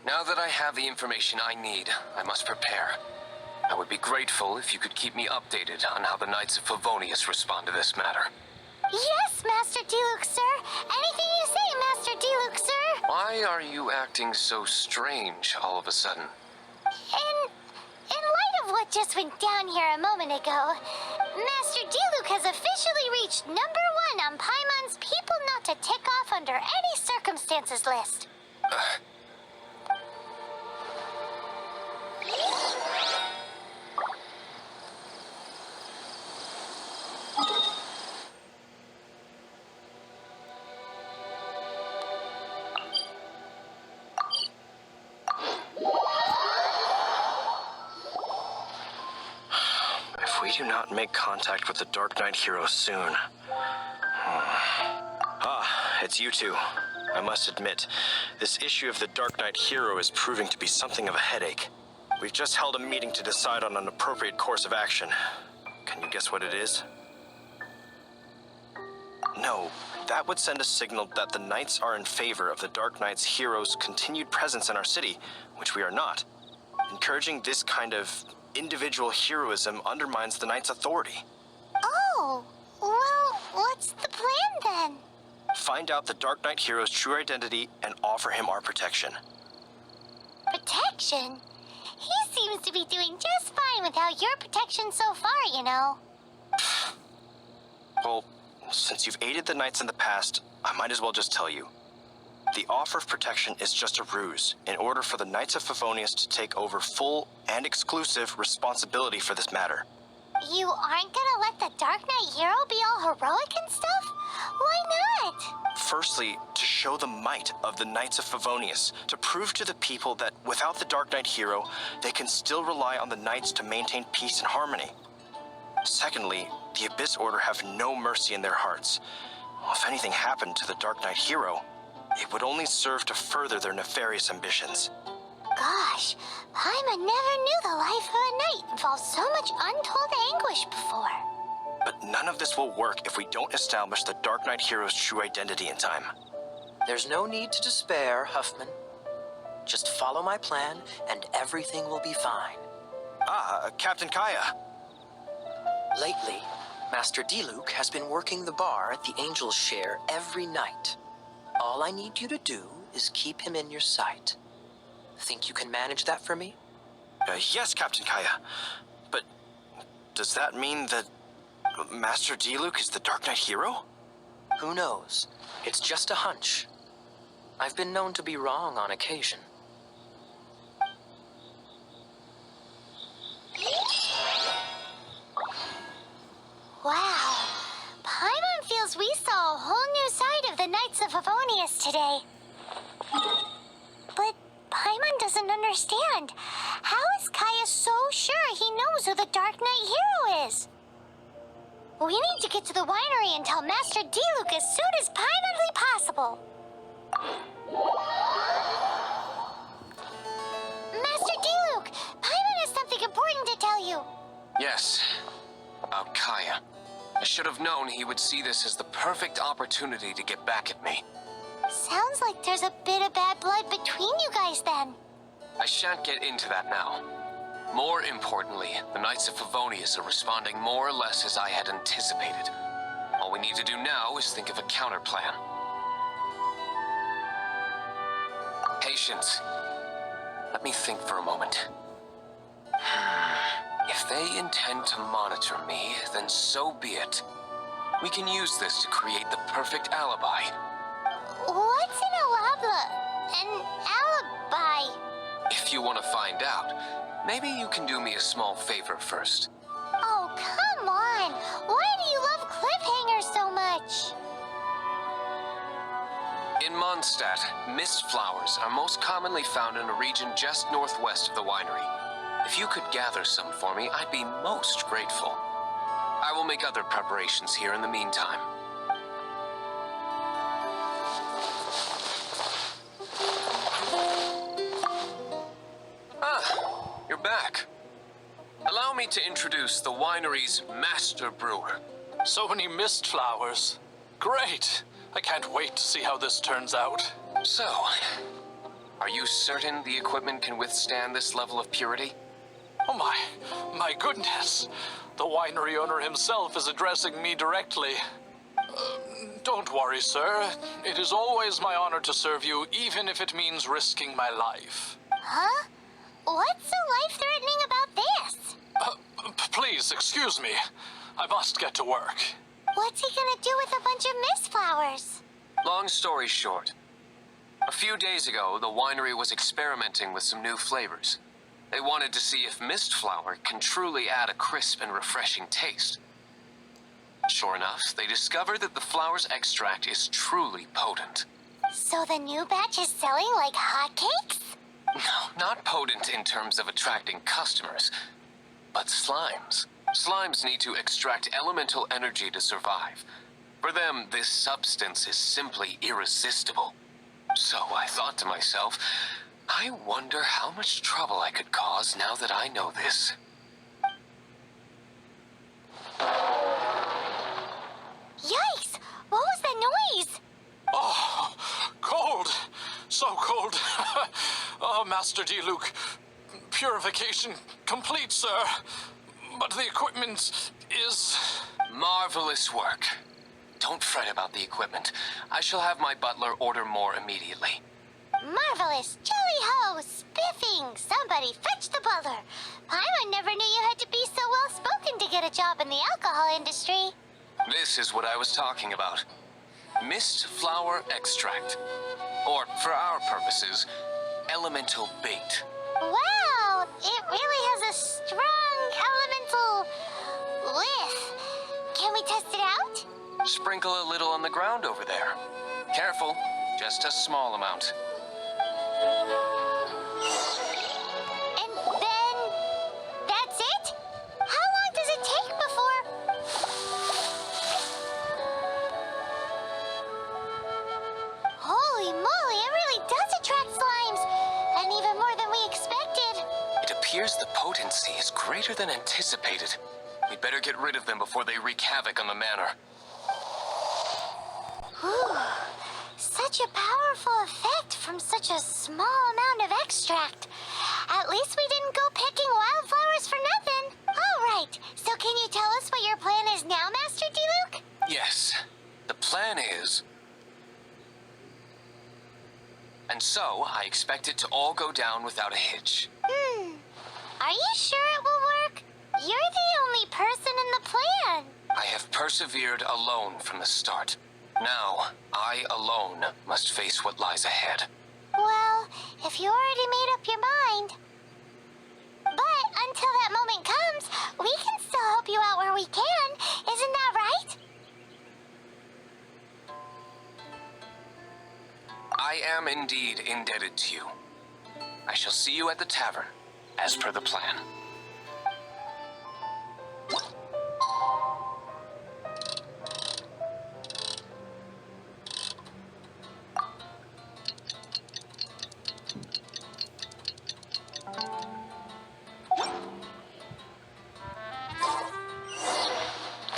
Now that I have the information I need, I must prepare. I would be grateful if you could keep me updated on how the Knights of Favonius respond to this matter. Yes, Master Diluc, sir. Anything you say, Master Diluc, sir. Why are you acting so strange all of a sudden? In light of what just went down here a moment ago, Master Diluc has officially reached #1 on Paimon's People Not to Tick Off Under Any Circumstances list. If we do not make contact with the Darknight heroes soon... it's you two. I must admit, this issue of the Darknight hero is proving to be something of a headache. We've just held a meeting to decide on an appropriate course of action. Can you guess what it is? No, that would send a signal that the Knights are in favor of the Darknight's hero's continued presence in our city, which we are not. Encouraging this kind of individual heroism undermines the Knight's authority. Oh, well, what's the plan then? Find out the Darknight hero's true identity and offer him our protection. Protection? He seems to be doing just fine without your protection so far, you know. Well, since you've aided the Knights in the past, I might as well just tell you. The offer of protection is just a ruse in order for the Knights of Favonius to take over full and exclusive responsibility for this matter. You aren't gonna let the Darknight hero be all heroic and stuff? Why not? Firstly, to show the might of the Knights of Favonius, to prove to the people that without the Darknight hero, they can still rely on the Knights to maintain peace and harmony. Secondly, the Abyss Order have no mercy in their hearts. If anything happened to the Darknight hero, it would only serve to further their nefarious ambitions. Gosh, Paimon never knew the life of a knight involved so much untold anguish before. But none of this will work if we don't establish the Darknight hero's true identity in time. There's no need to despair, Huffman. Just follow my plan and everything will be fine. Captain Kaya. Lately, Master Diluc has been working the bar at the Angel's Share every night. All I need you to do is keep him in your sight. Think you can manage that for me? Yes, Captain Kaya. But does that mean that Master Diluc is the Darknight hero? Who knows? It's just a hunch. I've been known to be wrong on occasion. Wow. Paimon feels we saw a whole new side of the Knights of Favonius today. But Paimon doesn't understand. How is Kaya so sure he knows who the Darknight hero is? We need to get to the winery and tell Master Diluc as soon as Paimonly possible. Master Diluc, Paimon has something important to tell you. Yes, about Kaya. I should have known he would see this as the perfect opportunity to get back at me. Sounds like there's a bit of bad blood between you guys then. I shan't get into that now. More importantly, the Knights of Favonius are responding more or less as I had anticipated. All we need to do now is think of a counterplan. Patience. Let me think for a moment. If they intend to monitor me, then so be it. We can use this to create the perfect alibi. What's an alibi? If you want to find out, maybe you can do me a small favor first. Oh, come on. Why do you love cliffhangers so much? In Mondstadt, mist flowers are most commonly found in a region just northwest of the winery. If you could gather some for me, I'd be most grateful. I will make other preparations here in the meantime. You're back. Allow me to introduce the winery's master brewer. So many mist flowers. Great! I can't wait to see how this turns out. So, Are you certain the equipment can withstand this level of purity? Oh my goodness. The winery owner himself is addressing me directly. Don't worry, sir. It is always my honor to serve you, even if it means risking my life. Huh? What's so life-threatening about this? Please, excuse me. I must get to work. What's he gonna do with a bunch of mist flowers? Long story short, a few days ago, the winery was experimenting with some new flavors. They wanted to see if mist flower can truly add a crisp and refreshing taste. Sure enough, they discovered that the flower's extract is truly potent. So the new batch is selling like hotcakes? No, not potent in terms of attracting customers, but slimes. Slimes need to extract elemental energy to survive. For them, this substance is simply irresistible. So I thought to myself, I wonder how much trouble I could cause now that I know this. Yikes! What was that noise? Oh, cold. So cold. Oh, Master D-Luke. Purification complete, sir. But the equipment is... Marvelous work. Don't fret about the equipment. I shall have my butler order more immediately. Marvelous! Jolly ho! Spiffing! Somebody fetch the butler! Paimon never knew you had to be so well-spoken to get a job in the alcohol industry. This is what I was talking about. Mist flower extract. Or, for our purposes, elemental bait. Wow! It really has a strong elemental whiff. Can we test it out? Sprinkle a little on the ground over there. Careful, just a small amount. And then... that's it? How long does it take before... Holy moly, it really does attract slimes! And even more than we expected. It appears the potency is greater than anticipated. We'd better get rid of them before they wreak havoc on the manor. Whew. Such a powerful effect from such a small amount of extract. At least we didn't go picking wildflowers for nothing. All right, so can you tell us what your plan is now, Master D-Luke? Yes, the plan is... And so, I expect it to all go down without a hitch. Are you sure it will work? You're the only person in the plan. I have persevered alone from the start. Now, I alone must face what lies ahead. Well, if you already made up your mind. But until that moment comes, we can still help you out where we can. Isn't that right? I am indeed indebted to you. I shall see you at the tavern, as per the plan.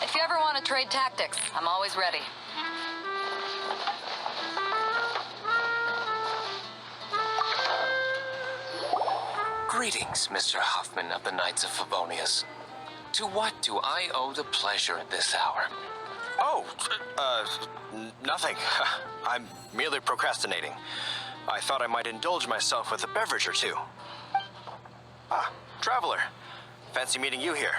If you ever want to trade tactics, I'm always ready. Greetings, Mr. Huffman of the Knights of Favonius. To what do I owe the pleasure at this hour? Oh, nothing. I'm merely procrastinating. I thought I might indulge myself with a beverage or two. Ah, traveler. Fancy meeting you here.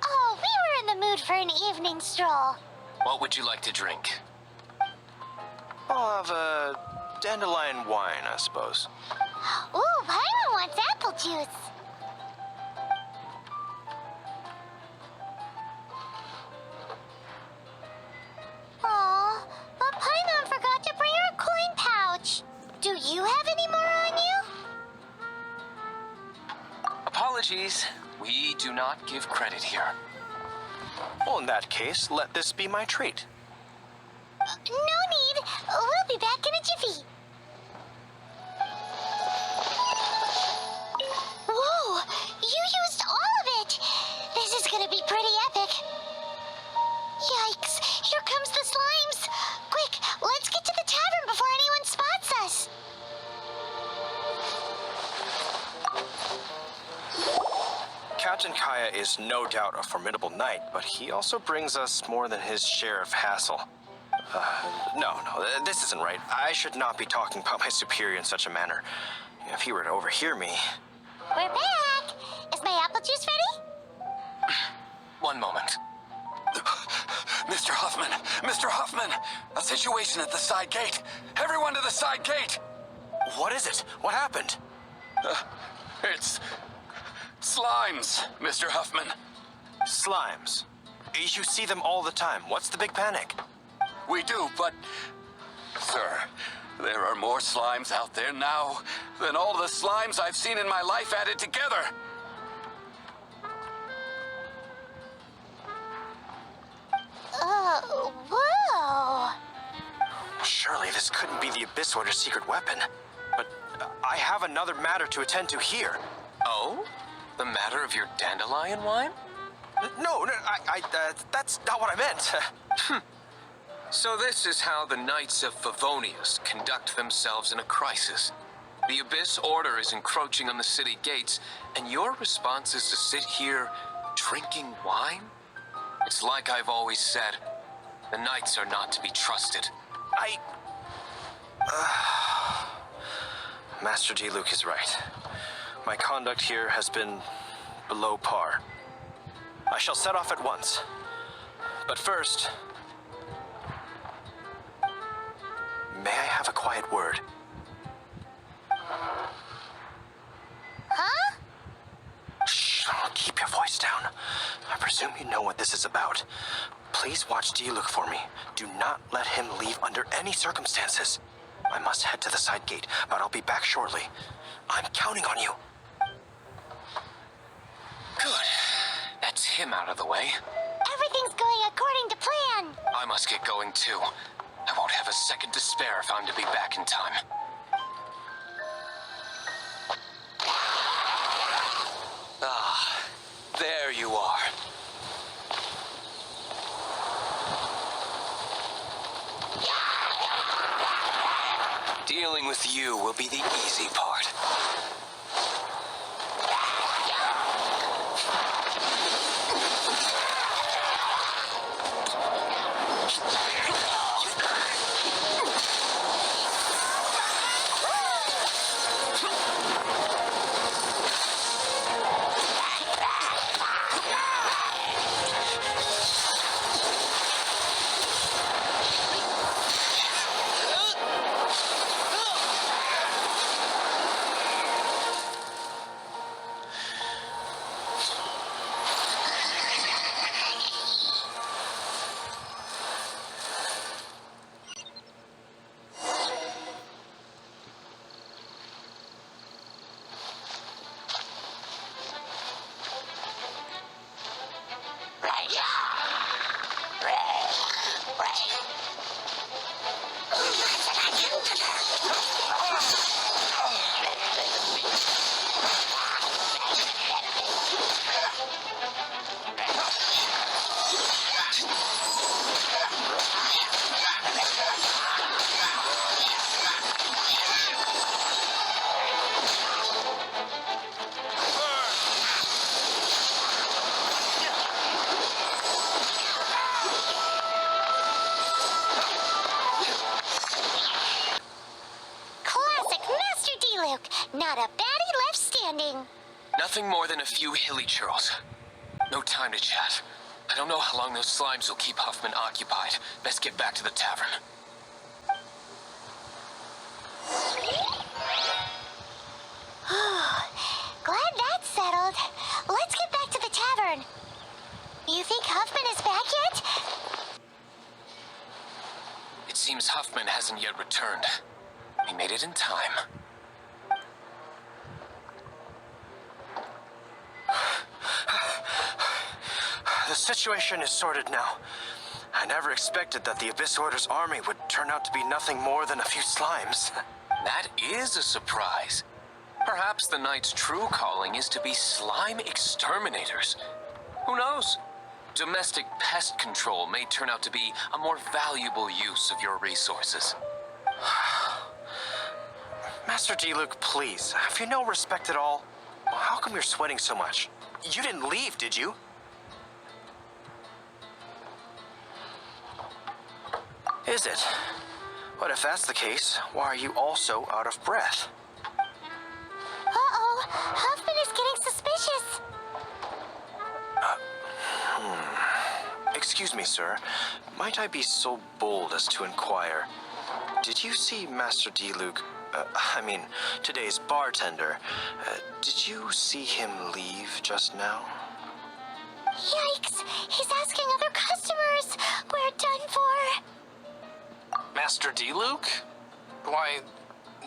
Oh, we were in the mood for an evening stroll. What would you like to drink? I'll have a dandelion wine, I suppose. Ooh, Paimon wants apple juice. Aw, but Paimon forgot to bring her coin pouch. Do you have any more on you? Apologies. We do not give credit here. Well, in that case, let this be my treat. No need. We'll be back in a jiffy. Whoa! You used all of it! This is gonna be pretty epic. Yikes! Here comes the slimes! Quick, let's get to the tavern before anyone spots us! Captain Kaya is no doubt a formidable knight, but he also brings us more than his share of hassle. No, this isn't right. I should not be talking about my superior in such a manner. If he were to overhear me... We're back! Is my apple juice ready? One moment. Mr. Huffman! Mr. Huffman! A situation at the side gate! Everyone to the side gate! What is it? What happened? It's... slimes, Mr. Huffman. Slimes. You see them all the time. What's the big panic? We do, but... Sir, there are more slimes out there now than all the slimes I've seen in my life added together. Whoa! Surely this couldn't be the Abyss Order's secret weapon. But I have another matter to attend to here. Oh? The matter of your dandelion wine? No, that's not what I meant. So this is how the Knights of Favonius conduct themselves in a crisis. The Abyss Order is encroaching on the city gates, and your response is to sit here drinking wine? It's like I've always said, the Knights are not to be trusted. Master D-Luke is right. My conduct here has been below par. I shall set off at once. But first... may I have a quiet word? Huh? Shh, keep your voice down. I presume you know what this is about. Please watch D-Luke for me. Do not let him leave under any circumstances. I must head to the side gate, but I'll be back shortly. I'm counting on you. Good. That's him out of the way. Everything's going according to plan. I must get going too. I won't have a second to spare if I'm to be back in time. Ah, there you are. Dealing with you will be the easy part. Not a baddie left standing. Nothing more than a few hilly churls. No time to chat. I don't know how long those slimes will keep Huffman occupied. Best get back to the tavern. Glad that's settled. Let's get back to the tavern. You think Huffman is back yet? It seems Huffman hasn't yet returned. He made it in time. The situation is sorted now. I never expected that the Abyss Order's army would turn out to be nothing more than a few slimes. That is a surprise. Perhaps the Knight's true calling is to be slime exterminators. Who knows? Domestic pest control may turn out to be a more valuable use of your resources. Master D-Luke, please, have you no respect at all? How come you're sweating so much? You didn't leave, did you? Is it? But if that's the case, why are you also out of breath? Uh-oh, Huffman is getting suspicious. Excuse me, sir. Might I be so bold as to inquire? Did you see Master D-Luke, today's bartender? Did you see him leave just now? Yikes, he's asking other customers. We're done for. Master D-Luke? Why,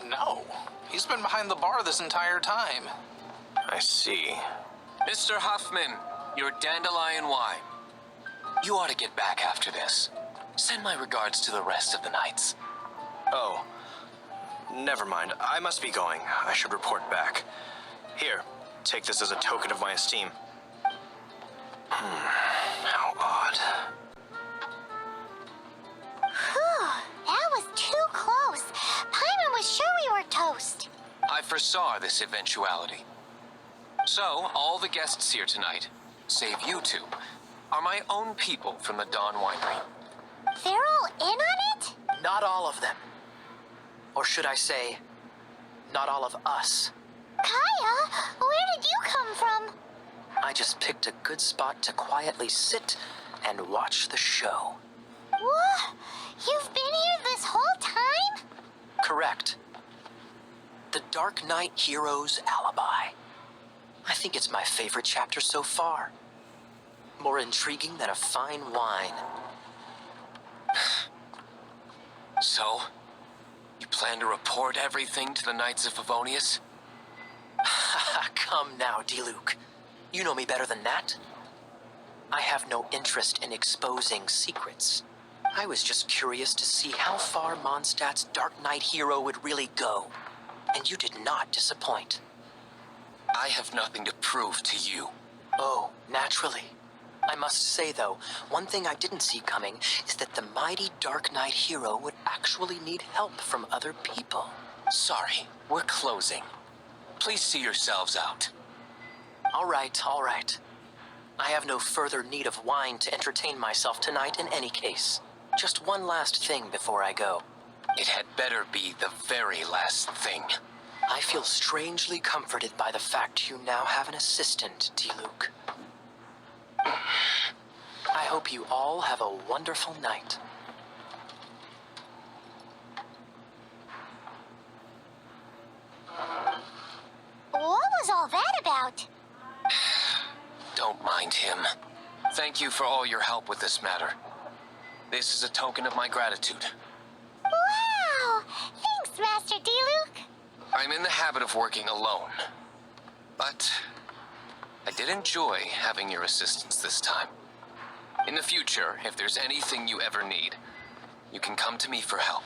no. He's been behind the bar this entire time. I see. Mr. Huffman, your dandelion wine. You ought to get back after this. Send my regards to the rest of the knights. Oh, never mind. I must be going. I should report back. Here, take this as a token of my esteem. How odd. Whew, that was too close. Paimon was sure we were toast. I foresaw this eventuality. So, all the guests here tonight, save you two, are my own people from the Dawn Winery. They're all in on it? Not all of them. Or should I say, not all of us. Kaya, where did you come from? I just picked a good spot to quietly sit and watch the show. What? You've been here this whole time? Correct. The Darknight hero's alibi. I think it's my favorite chapter so far. More intriguing than a fine wine. So, you plan to report everything to the Knights of Favonius? Come now, D-Luke. You know me better than that. I have no interest in exposing secrets. I was just curious to see how far Mondstadt's Darknight hero would really go. And you did not disappoint. I have nothing to prove to you. Oh, naturally. I must say, though, one thing I didn't see coming is that the mighty Darknight hero would actually need help from other people. Sorry, we're closing. Please see yourselves out. All right, all right. I have no further need of wine to entertain myself tonight in any case. Just one last thing before I go. It had better be the very last thing. I feel strangely comforted by the fact you now have an assistant, D-Luke. I hope you all have a wonderful night. What was all that about? Don't mind him. Thank you for all your help with this matter. This is a token of my gratitude. Wow! Thanks, Master D-Luke. I'm in the habit of working alone. But I did enjoy having your assistance this time. In the future, if there's anything you ever need, you can come to me for help.